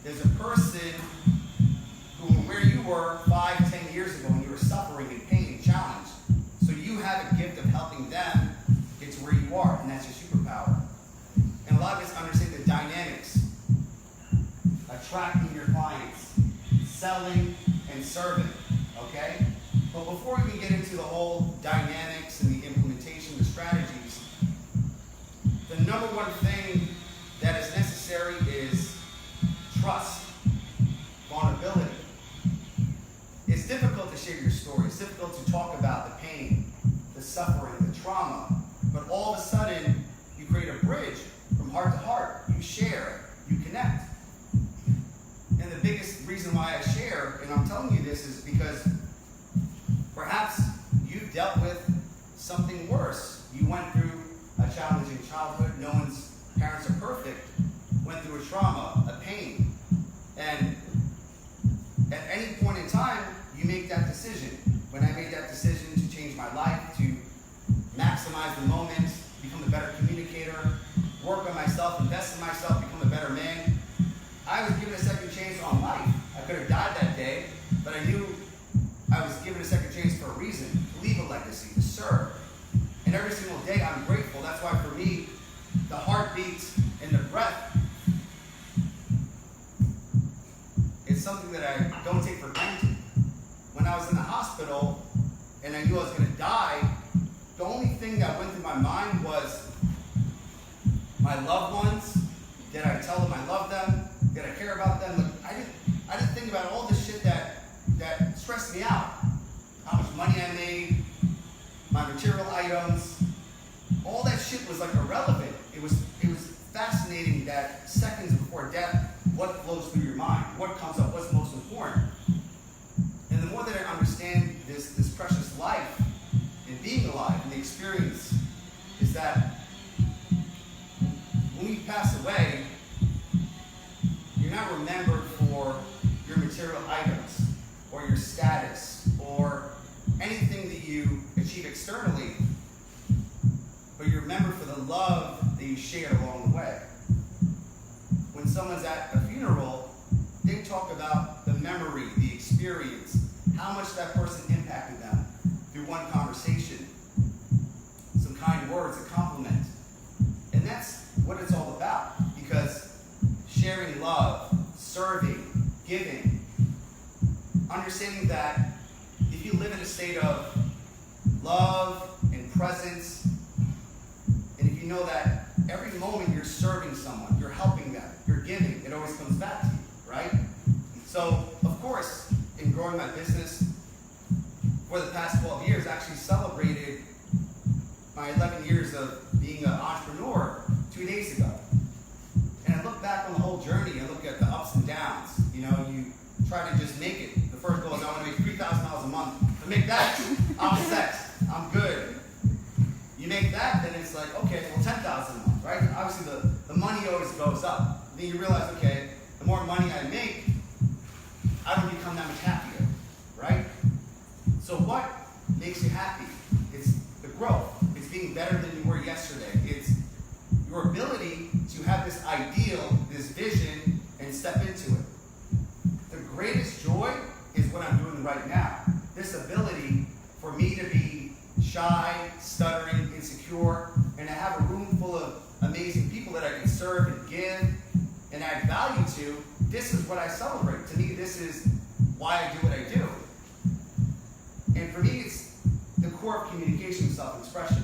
There's a person who, where you were 5, 10 years ago when you were suffering and pain and challenge. So you have a gift of helping them get to where you are, and that's your superpower. And a lot of us understand the dynamics. Attracting your clients, selling and serving, okay? But before we can get into the whole dynamics and the implementation of the strategies, the number one thing that is necessary is trust, vulnerability. It's difficult to share your story. It's difficult to talk about the pain, the suffering, the trauma. But all of a sudden, you create a bridge from heart to heart. You share, you connect. And the biggest reason why I share, and I'm telling you this, is because perhaps you've dealt with something worse. You went through a challenging childhood. No one's parents are perfect. Went through a trauma, a pain. And at any point in time, you make that decision. When I made that decision to change my life, to maximize the moment, become a better communicator, work on myself, invest in myself, become a better man, I was given a second chance on life. I could have died that day, but I knew I was given a second chance for a reason, to leave a legacy, to serve. And every single day I'm grateful. That's why for me, the heartbeat and the breath is something that I don't take for granted. When I was in the hospital and I knew I was going to die, the only thing that went through my mind was my loved ones. Did I tell them I love them? Did I care about them? Like, I didn't think about all the shit that stressed me out. How much money I made, my material items, all that shit was like irrelevant. It was fascinating that seconds before death, what flows through your mind, what comes up, what's most important. And the more that I understand this precious life and being alive and the experience is that when we pass away, you're not remembered for your material items or your status or anything that you achieve externally, but you're remembered for the love that you shared along the way. When someone's at a funeral, they talk about the memory, the experience, how much that person impacted them through one conversation, some kind words, a compliment. And that's what it's all about, because sharing love, serving, giving, understanding that if you live in a state of love and presence, and if you know that every moment you're serving someone, you're helping them, you're giving, it always comes back to you, right? So, of course, in growing my business for the past 12 years, I actually celebrated my 11 years of being an entrepreneur 2 days ago. And I look back on the whole journey, I look at the ups and downs. You know, you try to just make it. The first goal is I want to make $3,000 a month. To make that, I'm set. I'm good. You make that, then it's like, okay, well, $10,000 a month, right? Obviously, the money always goes up. Then you realize, okay, the more money I make, I don't become that much happier, right? So what makes you happy? It's the growth. It's being better than you were yesterday. It's your ability to have this ideal, this vision, and step into it. The greatest joy is what I'm doing right now. This ability for me to be shy, stuttering, insecure, and to have a room full of amazing people that I can serve and give and add value to, this is what I celebrate. To me, this is why I do what I do. And for me, it's the core of communication and self-expression.